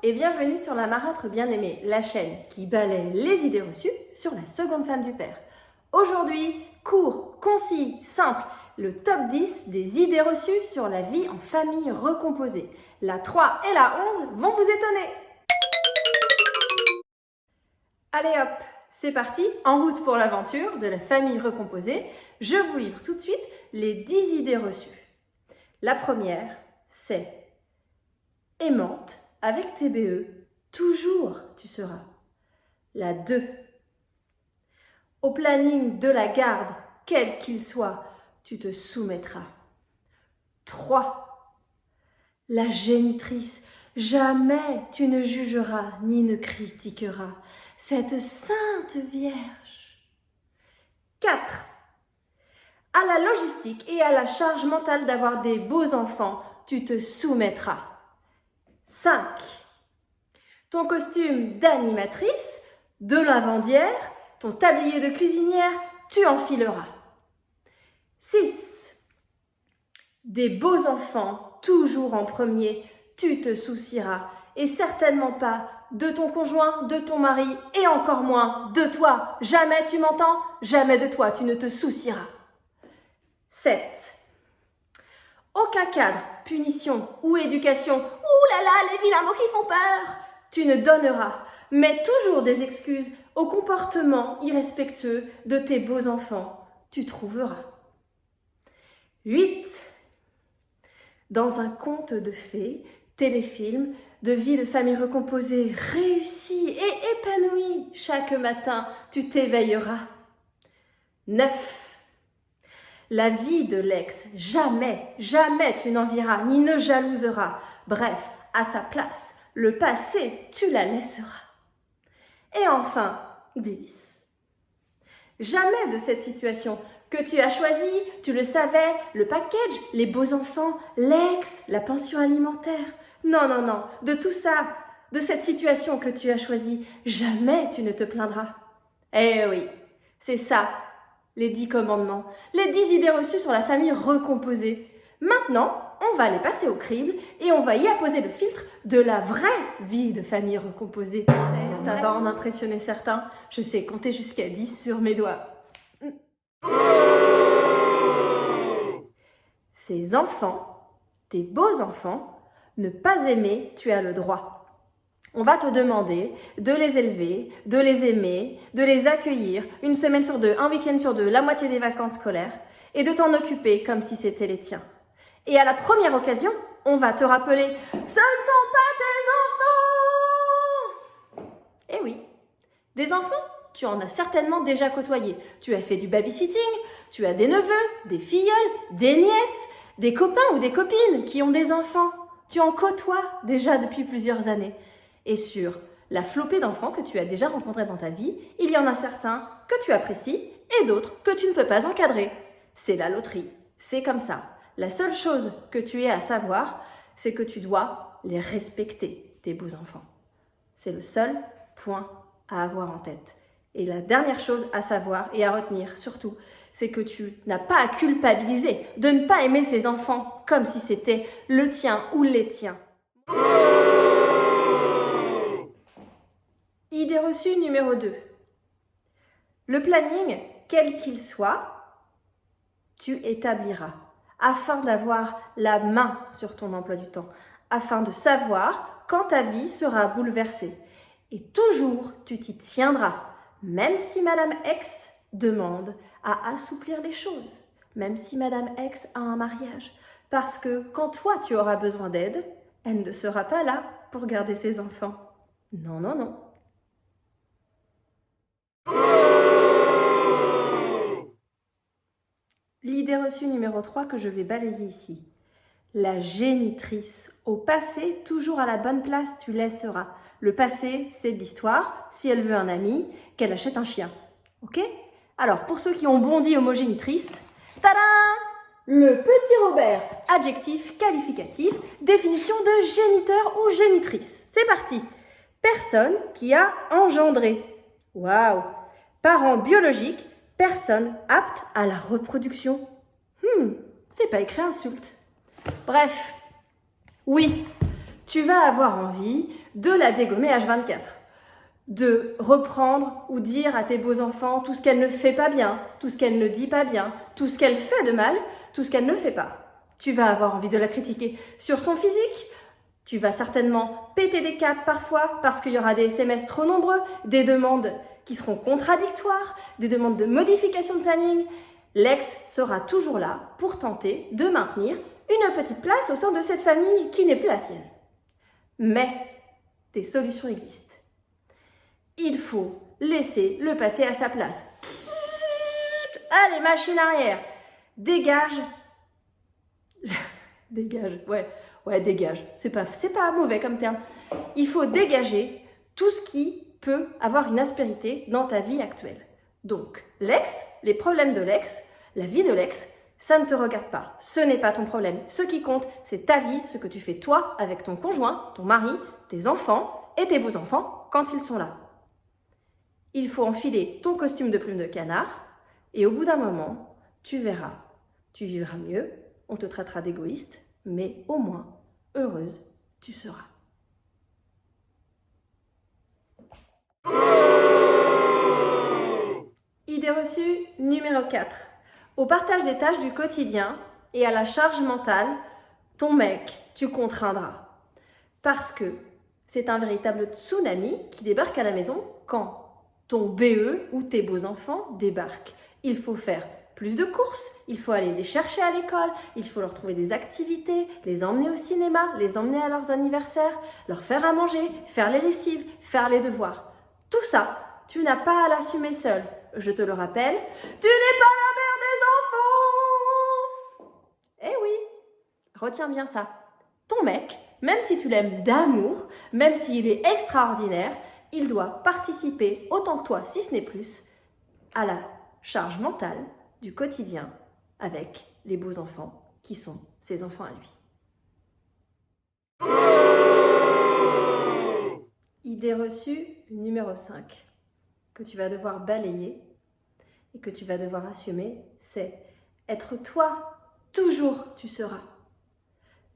et bienvenue sur la marâtre bien-aimée, la chaîne qui balaie les idées reçues sur la seconde femme du père. Aujourd'hui, court, concis, simple, le top 10 des idées reçues sur la vie en famille recomposée. La 3 et la 11 vont vous étonner. Allez hop, c'est parti, en route pour l'aventure de la famille recomposée. Je vous livre tout de suite les 10 idées reçues. La première, c'est aimante avec TBE, toujours tu seras. La 2, au planning de la garde, quel qu'il soit, tu te soumettras. 3, la génitrice, jamais tu ne jugeras ni ne critiqueras cette sainte vierge. 4, à la logistique et à la charge mentale d'avoir des beaux enfants, tu te soumettras. 5, ton costume d'animatrice, de lavandière, ton tablier de cuisinière, tu enfileras. 6, des beaux enfants, toujours en premier, tu te soucieras. Et certainement pas de ton conjoint, de ton mari et encore moins de toi. Jamais, tu m'entends? Jamais de toi, tu ne te soucieras. 7, aucun cadre, punition ou éducation, ouh là là, les vilains mots qui font peur, tu ne donneras, mais toujours des excuses au comportement irrespectueux de tes beaux enfants, tu trouveras. 8, dans un conte de fées, téléfilm, de vie de famille recomposée, réussie et épanouie, chaque matin, tu t'éveilleras. 9, la vie de l'ex, jamais, jamais tu n'envieras ni ne jalouseras. Bref, à sa place, le passé, tu la laisseras. Et enfin, 10. Jamais de cette situation que tu as choisie, tu le savais, le package, les beaux enfants, l'ex, la pension alimentaire. Non, non, non, de tout ça, de cette situation que tu as choisie, jamais tu ne te plaindras. Eh oui, c'est ça. Les 10 commandements, les 10 idées reçues sur la famille recomposée. Maintenant, on va les passer au crible et on va y apposer le filtre de la vraie vie de famille recomposée. Ça va en impressionner certains. Je sais compter jusqu'à 10 sur mes doigts. Ces enfants, tes beaux enfants, ne pas aimer, tu as le droit. On va te demander de les élever, de les aimer, de les accueillir une semaine sur deux, un week-end sur deux, la moitié des vacances scolaires et de t'en occuper comme si c'était les tiens. Et à la première occasion, on va te rappeler « Ce ne sont pas tes enfants !» Eh oui, des enfants, tu en as certainement déjà côtoyé. Tu as fait du babysitting, tu as des neveux, des filleuls, des nièces, des copains ou des copines qui ont des enfants. Tu en côtoies déjà depuis plusieurs années. Et sur la flopée d'enfants que tu as déjà rencontrés dans ta vie, il y en a certains que tu apprécies et d'autres que tu ne peux pas encadrer. C'est la loterie, c'est comme ça. La seule chose que tu aies à savoir, c'est que tu dois les respecter, tes beaux enfants. C'est le seul point à avoir en tête. Et la dernière chose à savoir et à retenir surtout, c'est que tu n'as pas à culpabiliser de ne pas aimer ces enfants comme si c'était le tien ou les tiens. Idée reçue numéro 2. Le planning, quel qu'il soit, tu établiras afin d'avoir la main sur ton emploi du temps, afin de savoir quand ta vie sera bouleversée. Et toujours, tu t'y tiendras, même si Madame X demande à assouplir les choses, même si Madame X a un mariage. Parce que quand toi, tu auras besoin d'aide, elle ne sera pas là pour garder ses enfants. Non, non, non. L'idée reçue numéro 3 que je vais balayer ici. La génitrice. Au passé, toujours à la bonne place, tu laisseras. Le passé, c'est de l'histoire. Si elle veut un ami, qu'elle achète un chien. Ok? Alors, pour ceux qui ont bondi au mot génitrice, tadam! Le petit Robert, adjectif qualificatif, définition de géniteur ou génitrice. C'est parti. Personne qui a engendré. Waouh! Parent biologique, personne apte à la reproduction. C'est pas écrit insulte. Bref, oui, tu vas avoir envie de la dégommer H24, de reprendre ou dire à tes beaux-enfants tout ce qu'elle ne fait pas bien, tout ce qu'elle ne dit pas bien, tout ce qu'elle fait de mal, tout ce qu'elle ne fait pas. Tu vas avoir envie de la critiquer sur son physique. Tu vas certainement péter des câbles parfois parce qu'il y aura des SMS trop nombreux, des demandes qui seront contradictoires, des demandes de modification de planning. L'ex sera toujours là pour tenter de maintenir une petite place au sein de cette famille qui n'est plus la sienne. Mais des solutions existent. Il faut laisser le passé à sa place. Allez, machine arrière. Dégage. Dégage, ouais, dégage. C'est pas mauvais comme terme. Il faut dégager tout ce qui peut avoir une aspérité dans ta vie actuelle. Donc, l'ex, les problèmes de l'ex, la vie de l'ex, ça ne te regarde pas. Ce n'est pas ton problème. Ce qui compte, c'est ta vie, ce que tu fais toi avec ton conjoint, ton mari, tes enfants et tes beaux-enfants quand ils sont là. Il faut enfiler ton costume de plume de canard et au bout d'un moment, tu verras. Tu vivras mieux, on te traitera d'égoïste, mais au moins, heureuse, tu seras. Idée reçue numéro 4. Au partage des tâches du quotidien et à la charge mentale, ton mec, tu contraindras. Parce que c'est un véritable tsunami qui débarque à la maison quand ton BE ou tes beaux-enfants débarquent. Il faut faire plus de courses, il faut aller les chercher à l'école, il faut leur trouver des activités, les emmener au cinéma, les emmener à leurs anniversaires, leur faire à manger, faire les lessives, faire les devoirs. Tout ça, tu n'as pas à l'assumer seul. Je te le rappelle, tu n'es pas la mère des enfants! Eh oui, retiens bien ça. Ton mec, même si tu l'aimes d'amour, même s'il est extraordinaire, il doit participer autant que toi, si ce n'est plus, à la charge mentale du quotidien avec les beaux enfants qui sont ses enfants à lui. Idée reçue numéro 5, que tu vas devoir balayer et que tu vas devoir assumer, c'est être toi, toujours tu seras.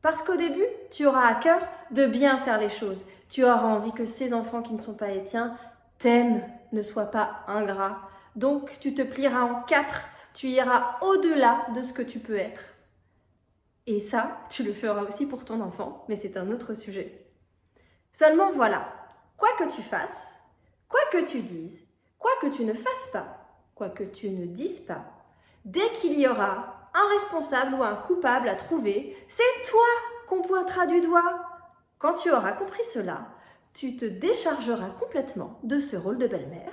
Parce qu'au début, tu auras à cœur de bien faire les choses. Tu auras envie que ces enfants qui ne sont pas les tiens t'aiment, ne soient pas ingrats. Donc, tu te plieras en 4. Tu iras au-delà de ce que tu peux être. Et ça, tu le feras aussi pour ton enfant, mais c'est un autre sujet. Seulement voilà, quoi que tu fasses, quoi que tu dises, quoi que tu ne fasses pas, quoi que tu ne dises pas, dès qu'il y aura un responsable ou un coupable à trouver, c'est toi qu'on pointera du doigt. Quand tu auras compris cela, tu te déchargeras complètement de ce rôle de belle-mère.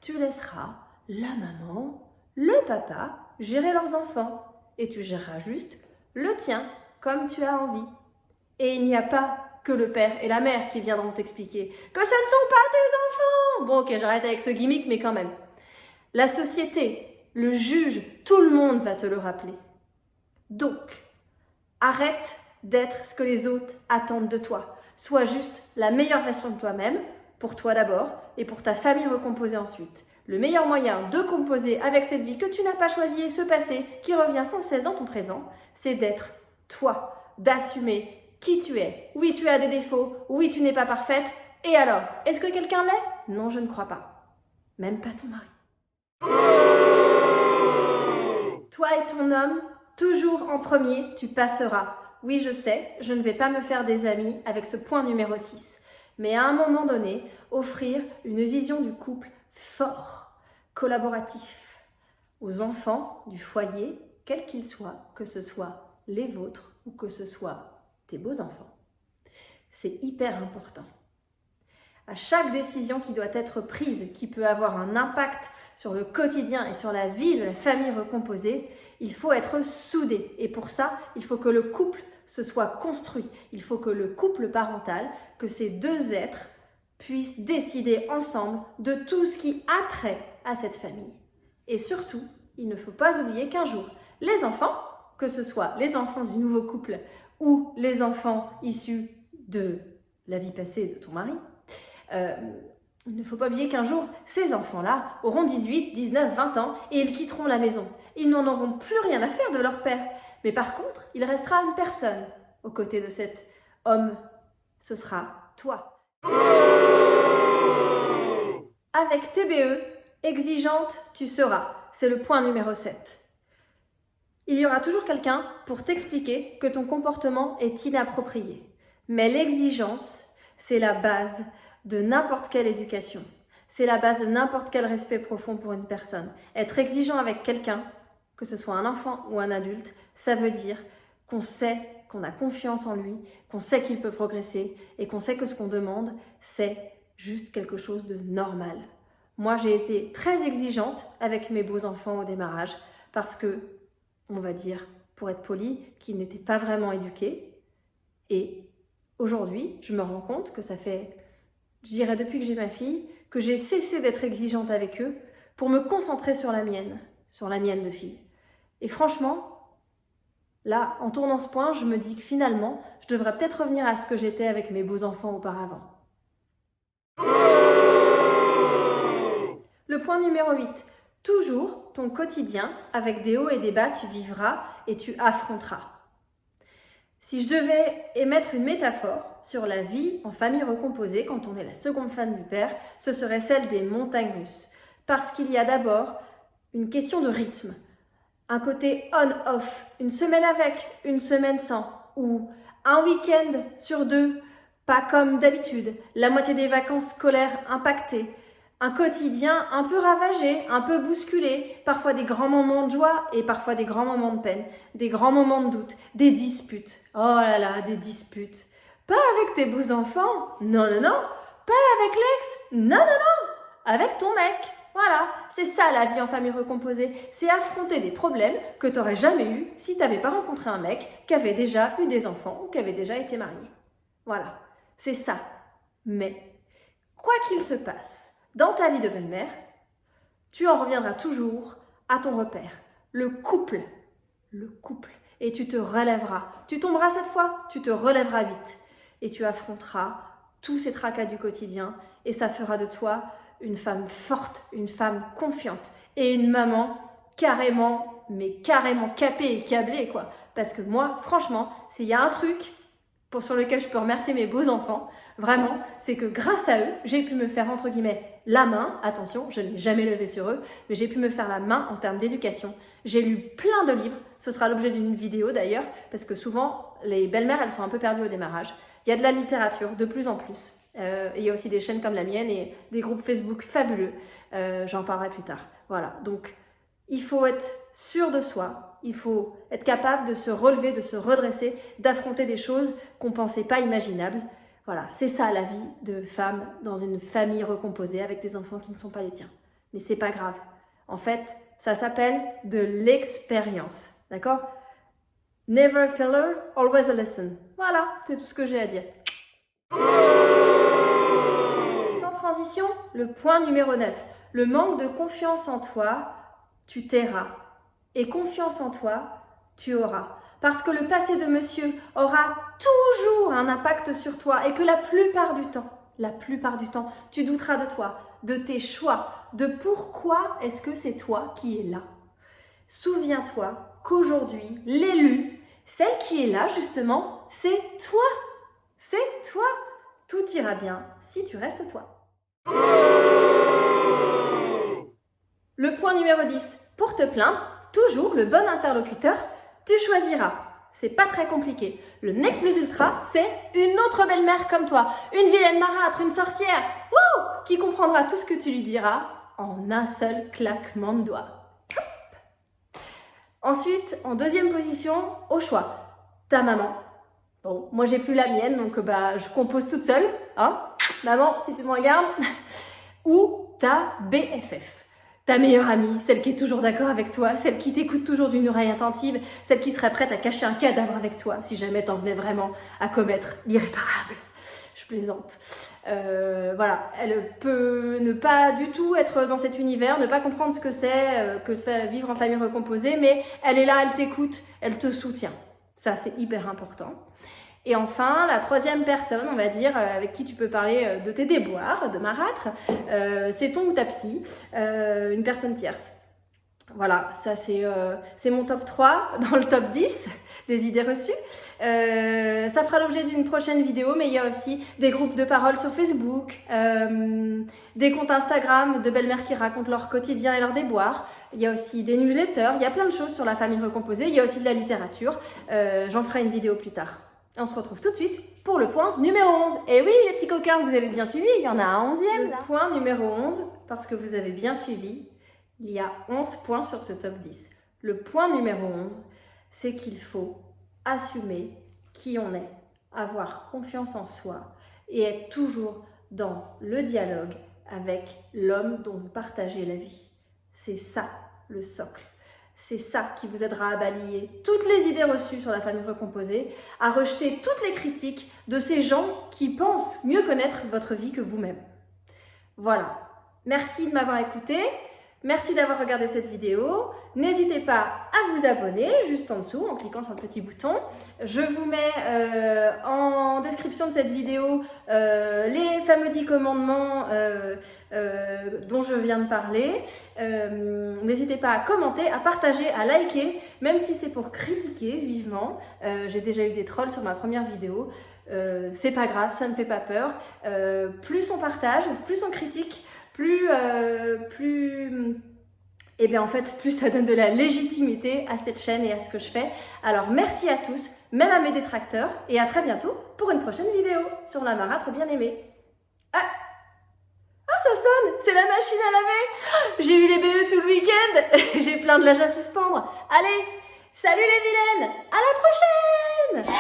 Tu laisseras la maman, le papa gérer leurs enfants et tu géreras juste le tien comme tu as envie. Et il n'y a pas que le père et la mère qui viendront t'expliquer que ce ne sont pas tes enfants. Bon, ok, j'arrête avec ce gimmick, mais quand même. La société, le juge, tout le monde va te le rappeler. Donc, arrête d'être ce que les autres attendent de toi. Sois juste la meilleure version de toi-même, pour toi d'abord et pour ta famille recomposée ensuite. Le meilleur moyen de composer avec cette vie que tu n'as pas choisie et ce passé qui revient sans cesse dans ton présent, c'est d'être toi, d'assumer qui tu es. Oui, tu as des défauts, oui, tu n'es pas parfaite. Et alors, est-ce que quelqu'un l'est? Non, je ne crois pas. Même pas ton mari. Toi et ton homme, toujours en premier, tu passeras. Oui, je sais, je ne vais pas me faire des amis avec ce point numéro 6. Mais à un moment donné, offrir une vision du couple fort, collaboratif, aux enfants du foyer, quels qu'ils soient, que ce soit les vôtres ou que ce soit tes beaux-enfants. C'est hyper important. À chaque décision qui doit être prise, qui peut avoir un impact sur le quotidien et sur la vie de la famille recomposée, il faut être soudé. Et pour ça, il faut que le couple se soit construit. Il faut que le couple parental, que ces deux êtres puissent décider ensemble de tout ce qui a trait à cette famille. Et surtout, il ne faut pas oublier qu'un jour, les enfants, que ce soit les enfants du nouveau couple ou les enfants issus de la vie passée de ton mari, il ne faut pas oublier qu'un jour, ces enfants-là auront 18, 19, 20 ans et ils quitteront la maison. Ils n'en auront plus rien à faire de leur père. Mais par contre, il restera une personne aux côtés de cet homme ce sera toi. Avec TBE, exigeante, tu seras. C'est le point numéro 7. Il y aura toujours quelqu'un pour t'expliquer que ton comportement est inapproprié. Mais l'exigence, c'est la base de n'importe quelle éducation. C'est la base de n'importe quel respect profond pour une personne. Être exigeant avec quelqu'un, que ce soit un enfant ou un adulte, ça veut dire qu'on sait, qu'on a confiance en lui, qu'on sait qu'il peut progresser et qu'on sait que ce qu'on demande, c'est juste quelque chose de normal. Moi, j'ai été très exigeante avec mes beaux enfants au démarrage parce que, on va dire, pour être poli, qu'ils n'étaient pas vraiment éduqués. Et aujourd'hui, je me rends compte que ça fait, je dirais depuis que j'ai ma fille, que j'ai cessé d'être exigeante avec eux pour me concentrer sur la mienne de fille. Et franchement, là, en tournant ce point, je me dis que finalement, je devrais peut-être revenir à ce que j'étais avec mes beaux enfants auparavant. Le point numéro 8. Toujours ton quotidien, avec des hauts et des bas, tu vivras et tu affronteras. Si je devais émettre une métaphore sur la vie en famille recomposée, quand on est la seconde femme du père, ce serait celle des montagnes russes. Parce qu'il y a d'abord une question de rythme, un côté on-off, une semaine avec, une semaine sans, ou un week-end sur 2, pas comme d'habitude, la moitié des vacances scolaires impactées, un quotidien un peu ravagé, un peu bousculé, parfois des grands moments de joie et parfois des grands moments de peine, des grands moments de doute, des disputes. Oh là là, des disputes. Pas avec tes beaux enfants, non, non, non. Pas avec l'ex, non, non, non. Avec ton mec. Voilà, c'est ça la vie en famille recomposée. C'est affronter des problèmes que tu n'aurais jamais eu si tu n'avais pas rencontré un mec qui avait déjà eu des enfants ou qui avait déjà été marié. Voilà, c'est ça. Mais, quoi qu'il se passe, dans ta vie de belle-mère, tu en reviendras toujours à ton repère, le couple. Et tu te relèveras. Tu tomberas cette fois, tu te relèveras vite. Et tu affronteras tous ces tracas du quotidien et ça fera de toi une femme forte, une femme confiante et une maman carrément capée et câblée, quoi. Parce que moi, franchement, s'il y a un truc sur lequel je peux remercier mes beaux enfants, vraiment, c'est que grâce à eux, j'ai pu me faire, entre guillemets, la main. Attention, je n'ai jamais levé sur eux, mais j'ai pu me faire la main en termes d'éducation. J'ai lu plein de livres, ce sera l'objet d'une vidéo d'ailleurs, parce que souvent, les belles-mères, elles sont un peu perdues au démarrage. Il y a de la littérature, de plus en plus. Il y a aussi des chaînes comme la mienne et des groupes Facebook fabuleux. J'en parlerai plus tard. Voilà, donc il faut être sûr de soi, il faut être capable de se relever, de se redresser, d'affronter des choses qu'on ne pensait pas imaginables. Voilà, c'est ça la vie de femme dans une famille recomposée avec des enfants qui ne sont pas les tiens. Mais c'est pas grave. En fait, ça s'appelle de l'expérience. D'accord? Never a failure, always a lesson. Voilà, c'est tout ce que j'ai à dire. Sans transition, le point numéro 9. Le manque de confiance en toi, tu tairas. Et confiance en toi, tu auras. Parce que le passé de monsieur aura toujours un impact sur toi et que la plupart du temps, tu douteras de toi, de tes choix, de pourquoi est-ce que c'est toi qui es là. Souviens-toi qu'aujourd'hui, l'élu, celle qui est là justement, c'est toi. C'est toi. Tout ira bien si tu restes toi. Le point numéro 10. Pour te plaindre, toujours le bon interlocuteur, tu choisiras. C'est pas très compliqué. Le nec plus ultra, c'est une autre belle-mère comme toi. Une vilaine marâtre, une sorcière. Wouh, qui comprendra tout ce que tu lui diras en un seul claquement de doigts. Ensuite, en deuxième position, au choix, ta maman. Bon, moi j'ai plus la mienne, donc je compose toute seule, hein. Maman, si tu me regardes. Ou ta BFF. Ta meilleure amie, celle qui est toujours d'accord avec toi, celle qui t'écoute toujours d'une oreille attentive, celle qui serait prête à cacher un cadavre avec toi si jamais t'en venais vraiment à commettre l'irréparable. Je plaisante. Voilà, elle peut ne pas du tout être dans cet univers, ne pas comprendre ce que c'est que de vivre en famille recomposée, mais elle est là, elle t'écoute, elle te soutient. Ça, c'est hyper important. Et enfin, la troisième personne, on va dire, avec qui tu peux parler de tes déboires, de marâtre, c'est ton ou ta psy, une personne tierce. Voilà, ça c'est mon top 3 dans le top 10 des idées reçues. Ça fera l'objet d'une prochaine vidéo, mais il y a aussi des groupes de parole sur Facebook, des comptes Instagram de belles-mères qui racontent leur quotidien et leurs déboires. Il y a aussi des newsletters, il y a plein de choses sur la famille recomposée. Il y a aussi de la littérature. J'en ferai une vidéo plus tard. On se retrouve tout de suite pour le point numéro 11. Et oui, les petits coquins, vous avez bien suivi, il y en a un 11e. Le point numéro 11, parce que vous avez bien suivi, il y a 11 points sur ce top 10. Le point numéro 11, c'est qu'il faut assumer qui on est, avoir confiance en soi et être toujours dans le dialogue avec l'homme dont vous partagez la vie. C'est ça le socle. C'est ça qui vous aidera à balayer toutes les idées reçues sur la famille recomposée, à rejeter toutes les critiques de ces gens qui pensent mieux connaître votre vie que vous-même. Voilà. Merci de m'avoir écouté. Merci d'avoir regardé cette vidéo. N'hésitez pas à vous abonner juste en dessous en cliquant sur le petit bouton. Je vous mets en description de cette vidéo les fameux 10 commandements dont je viens de parler. N'hésitez pas à commenter, à partager, à liker, même si c'est pour critiquer vivement. J'ai déjà eu des trolls sur ma première vidéo. C'est pas grave, ça ne me fait pas peur. Plus on partage, plus on critique, plus ça donne de la légitimité à cette chaîne et à ce que je fais. Alors merci à tous, même à mes détracteurs, et à très bientôt pour une prochaine vidéo sur la marâtre bien-aimée. Ah, ça sonne, c'est la machine à laver. J'ai eu les BE tout le week-end, j'ai plein de linge à suspendre. Allez, salut les vilaines, à la prochaine.